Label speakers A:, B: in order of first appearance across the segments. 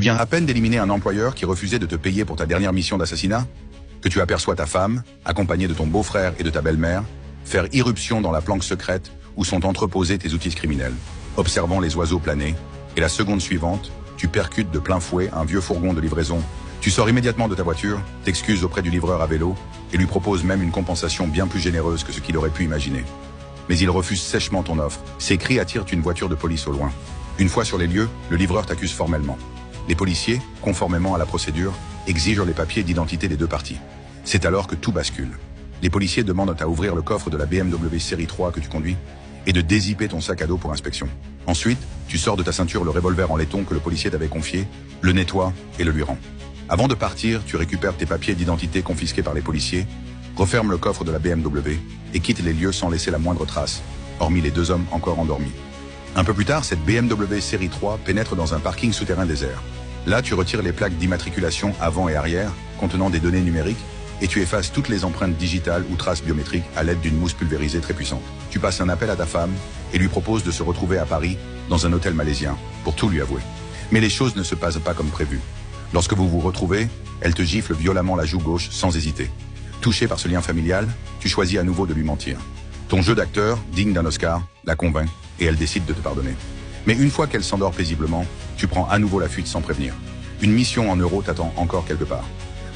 A: Tu viens à peine d'éliminer un employeur qui refusait de te payer pour ta dernière mission d'assassinat, que tu aperçois ta femme, accompagnée de ton beau-frère et de ta belle-mère, faire irruption dans la planque secrète où sont entreposés tes outils criminels, observant les oiseaux planer, et la seconde suivante, tu percutes de plein fouet un vieux fourgon de livraison. Tu sors immédiatement de ta voiture, t'excuses auprès du livreur à vélo et lui proposes même une compensation bien plus généreuse que ce qu'il aurait pu imaginer. Mais il refuse sèchement ton offre. Ses cris attirent une voiture de police au loin. Une fois sur les lieux, le livreur t'accuse formellement. Les policiers, conformément à la procédure, exigent les papiers d'identité des deux parties. C'est alors que tout bascule. Les policiers demandent à ouvrir le coffre de la BMW série 3 que tu conduis et de dézipper ton sac à dos pour inspection. Ensuite, tu sors de ta ceinture le revolver en laiton que le policier t'avait confié, le nettoies et le lui rends. Avant de partir, tu récupères tes papiers d'identité confisqués par les policiers, refermes le coffre de la BMW et quittes les lieux sans laisser la moindre trace, hormis les deux hommes encore endormis. Un peu plus tard, cette BMW série 3 pénètre dans un parking souterrain désert. Là, tu retires les plaques d'immatriculation avant et arrière, contenant des données numériques, et tu effaces toutes les empreintes digitales ou traces biométriques à l'aide d'une mousse pulvérisée très puissante. Tu passes un appel à ta femme et lui proposes de se retrouver à Paris, dans un hôtel malaisien, pour tout lui avouer. Mais les choses ne se passent pas comme prévu. Lorsque vous vous retrouvez, elle te gifle violemment la joue gauche sans hésiter. Touché par ce lien familial, tu choisis à nouveau de lui mentir. Ton jeu d'acteur, digne d'un Oscar, la convainc et elle décide de te pardonner. Mais une fois qu'elle s'endort paisiblement, tu prends à nouveau la fuite sans prévenir. Une mission en euros t'attend encore quelque part.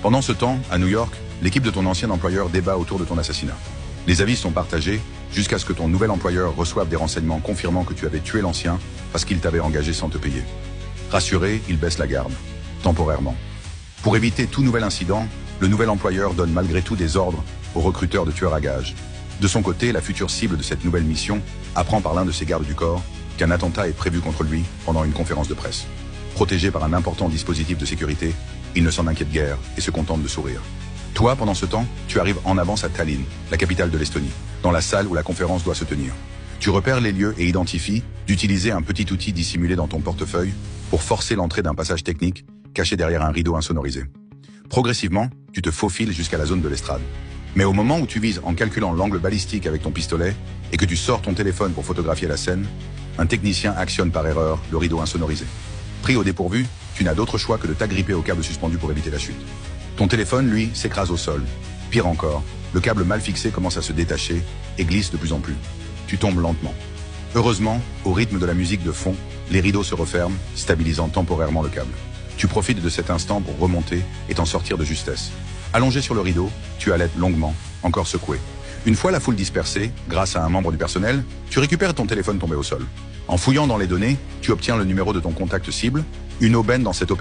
A: Pendant ce temps, à New York, l'équipe de ton ancien employeur débat autour de ton assassinat. Les avis sont partagés jusqu'à ce que ton nouvel employeur reçoive des renseignements confirmant que tu avais tué l'ancien parce qu'il t'avait engagé sans te payer. Rassuré, il baisse la garde, temporairement. Pour éviter tout nouvel incident, le nouvel employeur donne malgré tout des ordres au recruteur de tueurs à gages. De son côté, la future cible de cette nouvelle mission apprend par l'un de ses gardes du corps qu'un attentat est prévu contre lui pendant une conférence de presse. Protégé par un important dispositif de sécurité, il ne s'en inquiète guère et se contente de sourire. Toi, pendant ce temps, tu arrives en avance à Tallinn, la capitale de l'Estonie, dans la salle où la conférence doit se tenir. Tu repères les lieux et identifies d'utiliser un petit outil dissimulé dans ton portefeuille pour forcer l'entrée d'un passage technique caché derrière un rideau insonorisé. Progressivement, tu te faufiles jusqu'à la zone de l'estrade. Mais au moment où tu vises en calculant l'angle balistique avec ton pistolet et que tu sors ton téléphone pour photographier la scène, un technicien actionne par erreur le rideau insonorisé. Pris au dépourvu, tu n'as d'autre choix que de t'agripper au câble suspendu pour éviter la chute. Ton téléphone, lui, s'écrase au sol. Pire encore, le câble mal fixé commence à se détacher et glisse de plus en plus. Tu tombes lentement. Heureusement, au rythme de la musique de fond, les rideaux se referment, stabilisant temporairement le câble. Tu profites de cet instant pour remonter et t'en sortir de justesse. Allongé sur le rideau, tu allaites longuement, encore secoué. Une fois la foule dispersée, grâce à un membre du personnel, tu récupères ton téléphone tombé au sol. En fouillant dans les données, tu obtiens le numéro de ton contact cible, une aubaine dans cette opération.